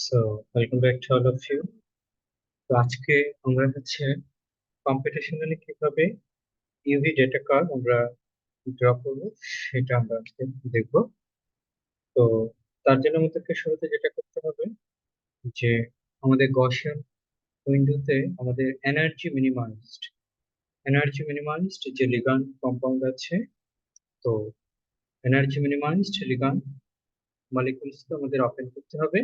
So welcome back to all of you. তো আজকে আমরা হচ্ছে কম্পিটিশনালি কিভাবে ইউভি ডেটা কার্ভ আমরা ড্র করবো সেটা আমরা আজকে দেখবো। তো তার জন্য আমাদেরকে শুরুতে যেটা করতে হবে যে আমাদের গসিয়ান উইন্ডোতে আমাদের এনার্জি মিনিমাইজড যে লিগান্ড কম্পাউন্ড আছে, তো এনার্জি মিনিমাইজড লিগান্ড মলিকুলস আমাদের ওপেন করতে হবে।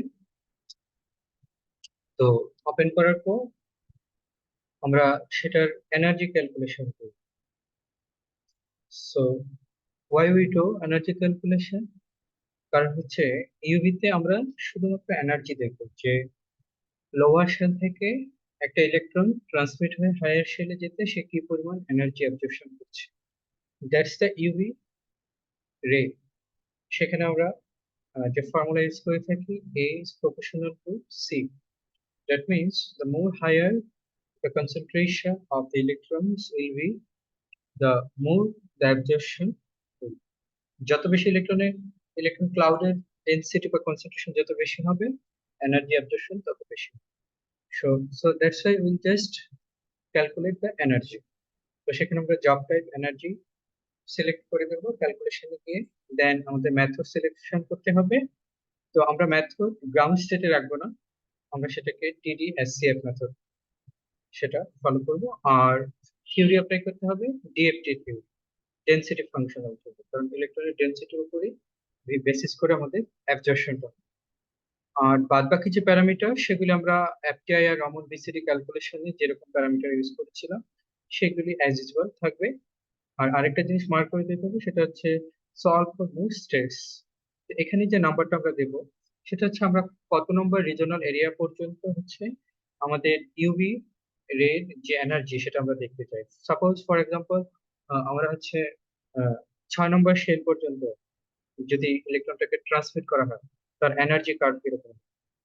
তো ওপেন করার পর আমরা সেটার এনার্জি ক্যালকুলেশন করব। So why we do energy calculation, কারণ হচ্ছে ইউভিতে আমরা শুধুমাত্র এনার্জি দেখবো যে লোয়ার শেল থেকে একটা ইলেকট্রন ট্রান্সমিট হয়ে হায়ার শেলে যেতে সে কি পরিমাণ এনার্জি অ্যাবজর্পশন করছে। That's the UV ray. সেখানে আমরা যে ফর্মুলা ইউজ করে থাকি, A is proportional to C. That means the more higher the concentration of the electrons will be, the more the absorption will. যত বেশি ইলেকট্রন ক্লাউডের ডেনসিটি বা concentration যত বেশি হবে, এনার্জি অ্যাবজর্পশন তত বেশি। So so that's why will just calculate the energy. তো সেখানে আমরা জব টাইপ এনার্জি সিলেক্ট করে দেবো ক্যালকুলেশনে গিয়ে। দেন আমাদের মেথড সিলেকশন করতে হবে। তো আমরা মেথড গ্রাউন্ড স্টেটে রাখবো না, আমরা সেটাকে টিডিএসসিএফ মেথড সেটা ফলো করব। আর থিওরি অ্যাপ্লাই করতে হবে DFT theory, density functional theory, কারণ ইলেকট্রনের ডেনসিটির উপরই বেসিস করে আমাদের অ্যাবজর্পশনটা। আর বাদ বাকি যে প্যারামিটার সেগুলি আমরা এফটিআই আর রমন বিসিডি ক্যালকুলেশনে যেরকম প্যারামিটার ইউজ করেছিলাম সেগুলি অ্যাজ ইউজুয়াল থাকবে। আর আরেকটা জিনিস মার্ক করে দিতে হবে, সেটা হচ্ছে সলভ ফর নিউ স্টেটস। এখানে যে নাম্বারটা আমরা দেবো সেটা হচ্ছে আমরা কত নম্বর রিজনাল এরিয়া পর্যন্ত হচ্ছে আমাদের ইউভি রের যে এনার্জি সেটা আমরা দেখতে চাই। সাপোজ ফর এক্সাম্পল আমরা হচ্ছে 6 নম্বর শেল পর্যন্ত যদি ইলেকট্রনটাকে ট্রান্সমিট করা হয়, তার এনার্জি কার্ভ কিরকম।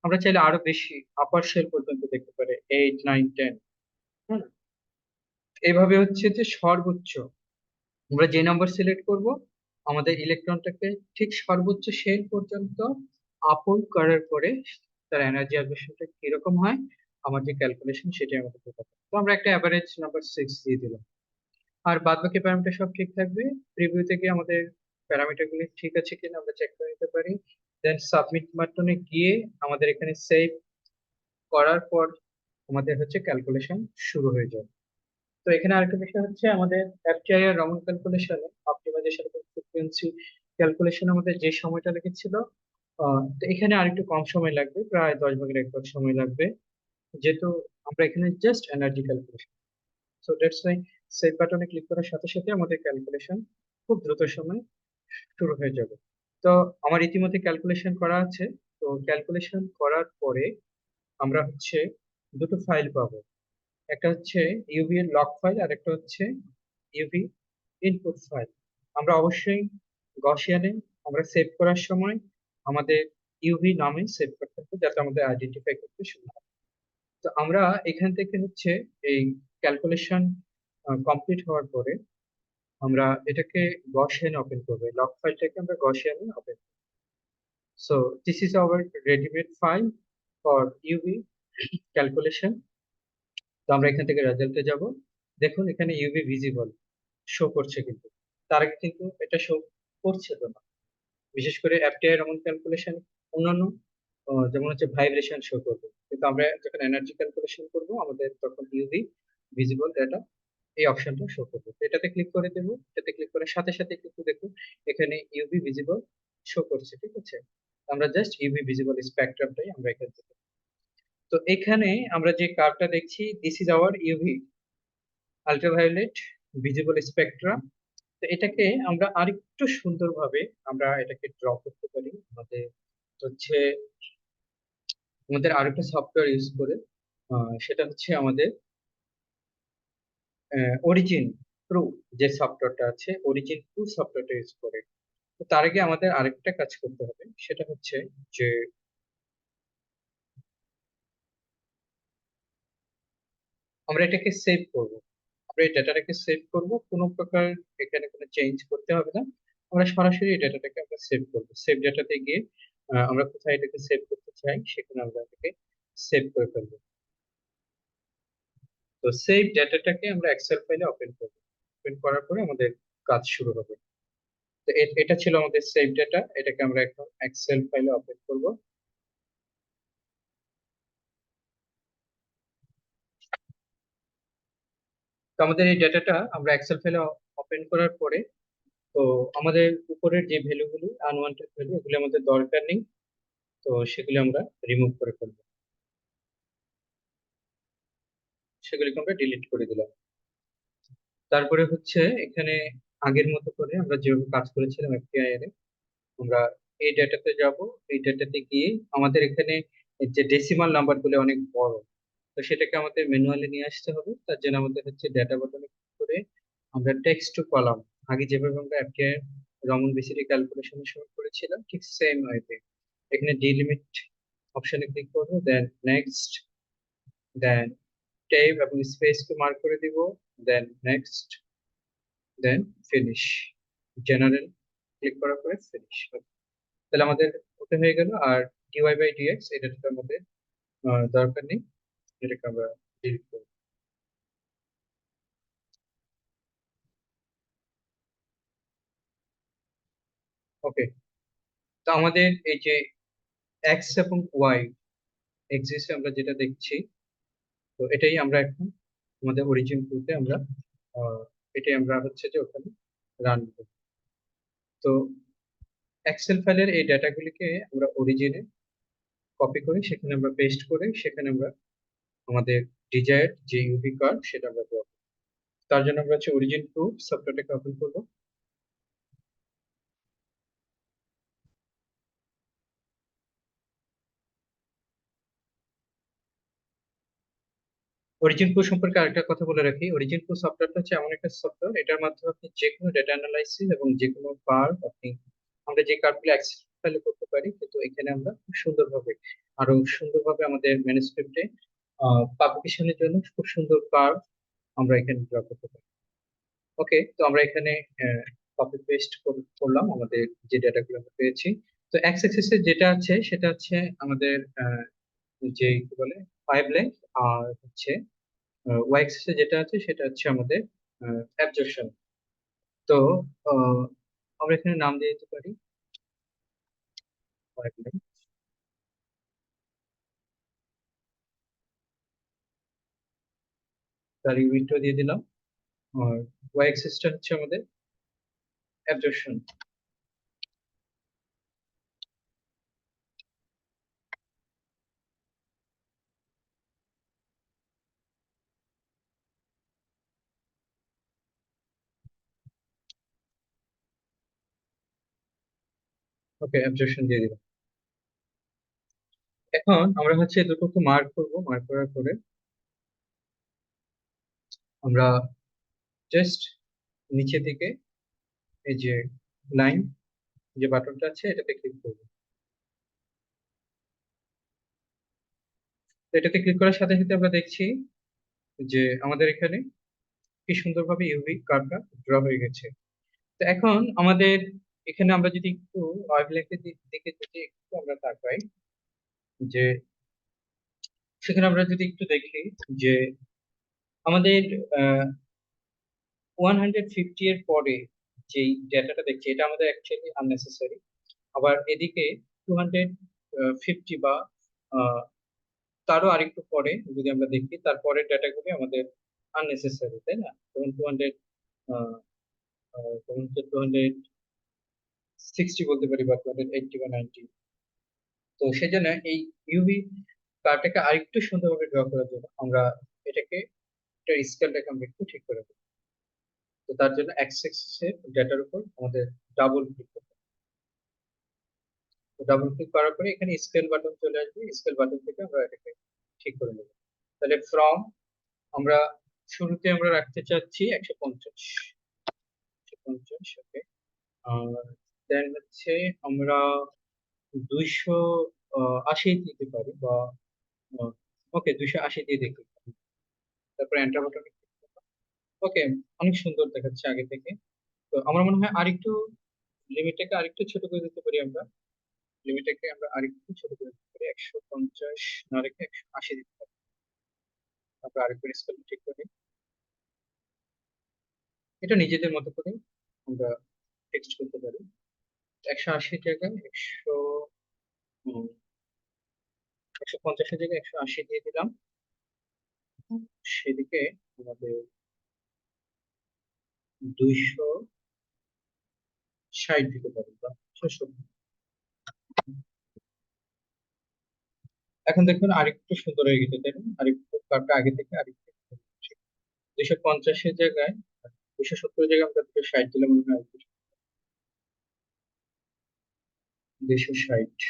আমরা চাইলে আরো বেশি আপার শেল পর্যন্ত দেখতে পারি, 8, 9, 10। হ্যাঁ, এইভাবে হচ্ছে যে সর্বোচ্চ আমরা যে নাম্বার সিলেক্ট করব আমাদের ইলেকট্রনটাকে ঠিক সর্বোচ্চ শেল পর্যন্ত আপন করার পরে তার এনার্জি অ্যাবজর্পশনটা কিরকম হয়, আমার যে ক্যালকুলেশন সেটাই আমাদের করতে হবে। তো আমরা একটা অ্যাভারেজ নাম্বার 6 দিয়ে দিলাম। আর বাদ বাকি প্যারামিটার সব ঠিক থাকবে। প্রিভিউ থেকে আমাদের প্যারামিটার গুলি ঠিক আছে কিনা আমরা চেক করে নিতে পারি। দেন সাবমিট বাটনে গিয়ে আমাদের এখানে সেভ করার পর আমাদের হচ্ছে ক্যালকুলেশন শুরু হয়ে যাবে। তো এখানে আরেকটা বিষয় হচ্ছে আমাদের এফটিআই এর রমন ক্যালকুলেশনে অপটিমাইজেশন এবং ফ্রিকোয়েন্সি ক্যালকুলেশন আমাদের যে সময়টা লেগেছিল, তো এখানে আরেকটু কম সময় লাগবে, প্রায় 10 ভাগের 1 ভাগ সময় লাগবে, যেহেতু আমরা এখানে just energy calculation. So that's why save বাটনে ক্লিক করার সাথে সাথে আমাদের ক্যালকুলেশন খুব দ্রুত সময় শুরু হয়ে যাবে। তো আমার ইতিমধ্যে ক্যালকুলেশন করা আছে। তো ক্যালকুলেশন করার পরে আমরা হচ্ছে দুটো ফাইল পাবো। একটা হচ্ছে ইউভি এর লগ ফাইল আর একটা হচ্ছে ইউভি ইনপুট ফাইল। আমরা অবশ্যই গসিয়ানে আমরা সেভ করার সময় আমাদের ইউভি নামে সেভ করতে হবে, যাতে আমাদের আইডেন্টিফাই করতে সুবিধা হয়। তো আমরা এখান থেকে হচ্ছে এই ক্যালকুলেশন কমপ্লিট হওয়ার পরে আমরা এটাকে গসিয়ানে ওপেন করবো, লগ ফাইলটাকে আমরা গসিয়ানে open. So this is our readymade file for UV calculation. তো আমরা এখান থেকে রেজাল্টে যাব। দেখুন এখানে ইউভি ভিজিবল শো করছে, কিন্তু তার আগে কিন্তু এটা শো করছে তো না। বিশেষ করে এফটিআই এমন ক্যালকুলেশন অন্যান্য যেমন হচ্ছে ভাইব্রেশন শো করবে, কিন্তু আমরা যখন এনার্জি ক্যালকুলেশন করব আমাদের তখন ইউভি ভিজিবল ডাটা এই অপশনটা শো করবে। তো এটাতে ক্লিক করে দেবো। এটাতে ক্লিক করার সাথে সাথে কিন্তু দেখুন এখানে ইউভি ভিজিবল শো করছে, ঠিক আছে। আমরা জাস্ট ইউভি ভিজিবল স্পেকট্রামটাই আমরা এখান থেকে। তো এখানে আমরা যে কার্ভটা দেখছি, this is hour UV ultraviolet visible spectrum. তো এটাকে আমরা আরেকটু সুন্দরভাবে আমরা এটাকে ড্র করতে পারি হচ্ছে আমাদের আরেকটা সফটওয়্যার ইউজ করে। সেটা হচ্ছে আমাদের অরিজিন প্রো যে সফটওয়্যারটা আছে, অরিজিন প্রো সফটওয়্যারটা ইউজ করে। তো তার আগে আমাদের আরেকটা কাজ করতে হবে, সেটা হচ্ছে যে আমরা এটাকে সেভ করব। আমরা এই ডাটাটাকে সেভ করব, কোনো প্রকার এখানে কোনো চেঞ্জ করতে হবে না। আমরা সরাসরি এই ডাটাটাকে আমরা সেভ করব। সেভ ডাটাতে গিয়ে আমরা কোথায় এটাকে সেভ করতে চাই সেখানে আমরা এটাকে সেভ করে ফেলবো। তো সেভ ডেটাটাকে আমরা এক্সেল ফাইলে ওপেন করব। ওপেন করার পরে আমাদের কাজ শুরু হবে। তো এটা ছিল আমাদের সেভ ডেটা, এটাকে আমরা এখন এক্সেল ফাইলে ওপেন করব। তো আমাদের এই ডেটাটা আমরা এক্সেল ফাইলে ওপেন করার পরে, তো আমাদের উপরের যে ভ্যালুগুলি আনওয়ান্টেড ভ্যালু, এগুলি আমাদের দরকার নেই। তো সেগুলি আমরা রিমুভ করে ফেলবো, সেগুলিকে আমরা ডিলিট করে দিলাম। তারপরে হচ্ছে এখানে আগের মতো করে আমরা যেভাবে কাজ করেছিলাম এফপিআই এর, আমরা এই ডেটাতে যাব। এই ডেটাতে গিয়ে আমাদের এখানে যে ডেসিমাল নাম্বার গুলো অনেক বড়, তো সেটাকে আমাদের ম্যানুয়ালি নিয়ে আসতে হবে। তার জন্য আমাদের হচ্ছে ডেটা বাটনে ক্লিক করে আমরা টেক্সট টু কলাম, আগে যেভাবে আমরা এফপিআই রমন বিসিটি ক্যালকুলেশনের সময় করেছিলাম ঠিক সেম ওয়েতে এখানে ডিলিমিট অপশনে ক্লিক করবো, দেন নেক্সট, দেন ট্যাব এবং স্পেস কে মার্ক করে দিব, then next, then finish, general click করার পরে ফিনিশ। তাহলে আমাদের ওটা হয়ে গেল। আর ডিওয়াই বাই ডিএক্স এটাতে আমাদের দরকার নেই, এটাকে আমরা ডিলিট করব। ওকে, তো আমাদের এই যে এক্স এবং ওয়াই এক্সিসে আমরা যেটা দেখছি, তো এটাই আমরা এখন আমাদের অরিজিন টুতে আমরা আহ, এটাই আমরা হচ্ছে যে ওখানে রান করব। তো এক্সেল ফাইলের এই ডেটাগুলিকে আমরা অরিজিনে কপি করে সেখানে আমরা পেস্ট করে সেখানে আমরা আমাদের ডিজায়ার যে ইউভি কার্ভ সেটা আমরা দেবো। তার জন্য আমরা হচ্ছে অরিজিন টু সফটওয়্যারটাকে ওপেন করবো। অরিজিন প্রো সম্পর্কে আরেকটা কথা বলে রাখি, অরিজিন প্রো সফটওয়্যারটা হচ্ছে এমন একটা সফটওয়্যার, এটার মাধ্যমে আপনি যে কোনো ডেটা অ্যানালাইসিস এবং যে কোনো কার্ভ আপনি, আমরা যে কার্ভগুলো এক্সেল করতে পারি, কিন্তু এখানে আমরা খুব সুন্দরভাবে, আরো সুন্দরভাবে আমাদের ম্যানুস্ক্রিপ্টে পাবলিকেশনের জন্য খুব সুন্দর কার্ভ আমরা এখানে ড্র করতে পারি। ওকে, তো আমরা এখানে কপি পেস্ট করলাম আমাদের যে ডেটাগুলো আমরা পেয়েছি। তো এক্স অ্যাক্সিসে যেটা আছে সেটা হচ্ছে আমাদের যে কি বলে ফাইভ লেন্থ, আর হচ্ছে ওয়াই অ্যাক্সিসে যেটা আছে সেটা হচ্ছে আমাদের অ্যাবজর্পশন। তো আহ, আমরা এখানে নাম দিয়ে দিতে পারি ফাইভ লেন্থ, তার ইউনিটটা দিয়ে দিলাম। আর ওয়াই অ্যাক্সিসটা হচ্ছে আমাদের অ্যাবজর্পশন। ওকে, অ্যাবজর্পশন দিয়ে দিলাম। এখন আমরা হচ্ছে দুটোকে মার্ক করব, মার্ক করার পরে আমরা জাস্ট নিচে দিকে এই যে লাইন যে বাটনটা আছে এটাতে ক্লিক করব। তো এটাতে ক্লিক করার সাথে সাথে আমরা দেখছি যে আমাদের এখানে কি সুন্দরভাবে ইউভি কার্ভটা ড্র হয়ে গেছে। তো এখন আমাদের এখানে আমরা যদি একটু ওয়েভলেংথের দিকে যদি একটু আমরা তাকাই, যে সেখানে আমরা যদি একটু দেখি যে আমাদের 150 এর পরে যেই ডেটাটা দেখছি এটা আমাদের অ্যাকচুয়ালি আননেসেসারি। আবার এদিকে 250 বা আহ, তারও আরেকটু পরে যদি আমরা দেখি তারপরের ডেটাগুলি আমাদের আননেসেসারি, তাই না? যেমন 200, যেমন 260 বলতে পারি, বা 280 বা 90। তো সেজন্য এই ইউভি কার্ভটাকে আরেকটু সুন্দরভাবে ড্র করার জন্য আমরা এটাকে, এটার স্কেলটাকে আমরা একটু ঠিক করে দেবো। তো তার জন্য এক্স এর ডেটার উপর আমাদের ডাবল ক্লিক করতে হবে। তো ডাবল ক্লিক করার পরে এখানে স্কেল বাটন চলে আসবে, স্কেল বাটন থেকে আমরা এটাকে ঠিক করে নেব। তাহলে ফ্রম আমরা শুরুতে আমরা রাখতে চাচ্ছি 150, 150। ওকে, আর দেন হচ্ছে আমরা 280 দিতে পারি, বা ওকে 280 দিয়ে দেখি। তারপরে এন্টার বাটনে, ওকে, অনেক সুন্দর দেখাচ্ছে আগে থেকে। তো আমার মনে হয় আরেকটু লিমিটটাকে আরেকটু ছোট করে দিতে পারি আমরা, লিমিটটাকে আমরা আরেকটু ছোট করে দিতে পারি, 150 না রেখে 180 দিতে পারি। আমরা আরেকবার স্কেল ঠিক করি, এটা নিজেদের মতো করে আমরা টেক্সট করতে পারি। 180 জায়গায় 150-এর জায়গায় 180 দিয়ে দিলাম। সেদিকে আমাদের 260 দিতে পারি বা 670। এখন দেখুন আরেকটু সুন্দর হয়ে গেছে, তাই না? আরেকটু কার্ভটা আগে থেকে আরেকটু 250-এর জায়গায় 270-এর জায়গায় আমরা 260 দিলে মনে হয় 260।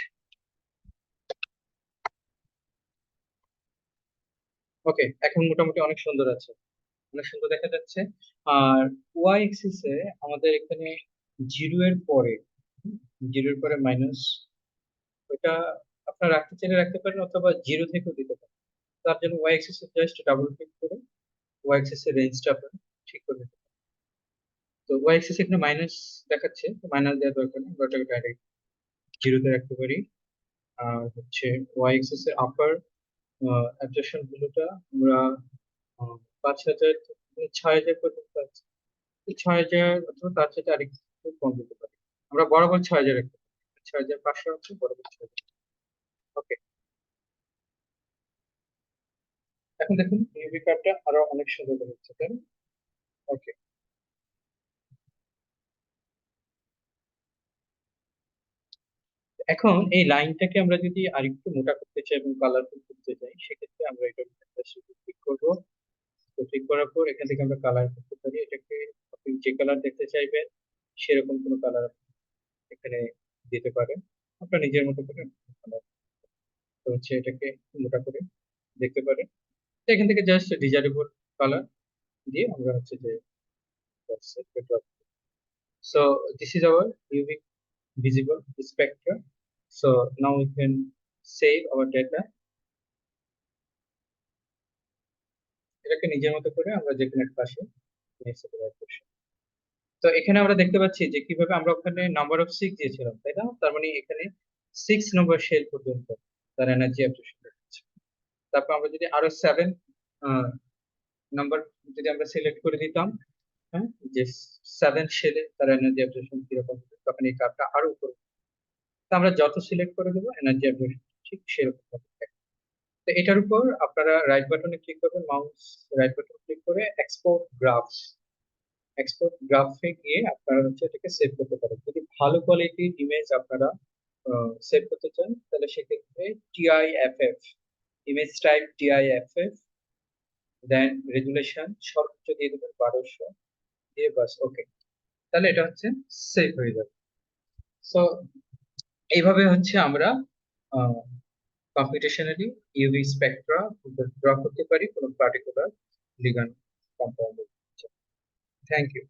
ওকে, এখন মোটামুটি অনেক সুন্দর আছে, অনেক সুন্দর দেখা যাচ্ছে। আর ওয়াই এক্সিসে আমাদের এখানে জিরো এর পরে মাইনাস, ওটা আপনার রাখতে চাইলে রাখতে পারেন অথবা জিরো থেকেও দিতে পারেন। তার জন্য ওয়াই এক্সিসে জাস্ট ডাবল ক্লিক করে ওয়াই এক্সিসের রেঞ্জটা আপনার ঠিক করে নিতে পারেন। তো ওয়াই এক্সিস এখানে মাইনাস দেখাচ্ছে, তো মাইনাস দেওয়ার দরকার নেই, আমরা ওটাকে ডাইরেক্ট জিরোতে রাখতে পারি। আর হচ্ছে ওয়াই এক্সিস এর আপার অ্যাডজাস্টমেন্ট ভ্যালুটা আমরা 5,000 থেকে 6,000 পর্যন্ত আছে। 6,000 অথবা তার চেয়ে আরেকটু কম দিতে পারি, আমরা বরাবর 6,000 রাখতে পারি। 6,500 আছে, বরাবর 6,000। ওকে, এখন দেখুন ইউভি কার্ভটা আরো অনেক সুন্দর হচ্ছে, তাই না? ওকে, এখন এই লাইনটাকে আমরা যদি আরেকটু মোটা করতে চাই এবং কালারফুল করতে চাই, সেক্ষেত্রে আমরা এটা ক্লিক করবো। তো ক্লিক করার পর এখান থেকে আমরা কালার করতে পারি এটাকে। আপনি যে কালার দেখতে চাইবেন সেরকম কোনো কালার এখানে দিতে পারেন, আপনার নিজের মতো করে কালার। তো হচ্ছে এটাকে মোটা করে দেখতে পারেন। তো এখান থেকে জাস্ট ডিজারেবল কালার দিয়ে আমরা হচ্ছে যে so this is our UV visible spectra. So now we can save our data. এটাকে নিজের মতো করে আমরা যে কোনো একটা পাশে নিয়ে যেতে পারি। তো এখানে আমরা দেখতে পাচ্ছি যে কিভাবে আমরা ওখানে নাম্বার অফ 6 দিয়েছিলাম, তাই না? তার মানে এখানে 6 নম্বর শেল পর্যন্ত তার এনার্জি অ্যাবজর্পশন দেখাচ্ছে। তারপর আমরা যদি আরো 7 নাম্বার যদি আমরা সিলেক্ট করে দিতাম, হ্যাঁ, যে 7 শেলে তার এনার্জি অ্যাবজর্পশন কিরকম হবে, তখন এই কার্ভটা আরো উপরে। তো আমরা যত সিলেক্ট করে দেবো এনার্জি অ্যাবজর্পশন ঠিক সেরকম হবে। তো এটার উপর আপনারা রাইট বাটনে ক্লিক করবেন, মাউস রাইট বাটন ক্লিক করে এক্সপোর্ট গ্রাফে গিয়ে আপনারা হচ্ছে এটাকে সেভ করতে পারেন। যদি ভালো কোয়ালিটির ইমেজ আপনারা সেভ করতে চান তাহলে সেক্ষেত্রে টিআইএফএফ, ইমেজ টাইপ টিআইএফএফ, দেন রেজুলেশন সর্বোচ্চ দিয়ে দেবেন 1200 দিয়ে, বাস ওকে, তাহলে এটা হচ্ছে সেভ হয়ে যাবে। সো এইভাবে হচ্ছে আমরা কম্পিউটেশনালি ইউভি স্পেকট্রা ড্র করতে পারি কোনো particular ligand compound. Thank you.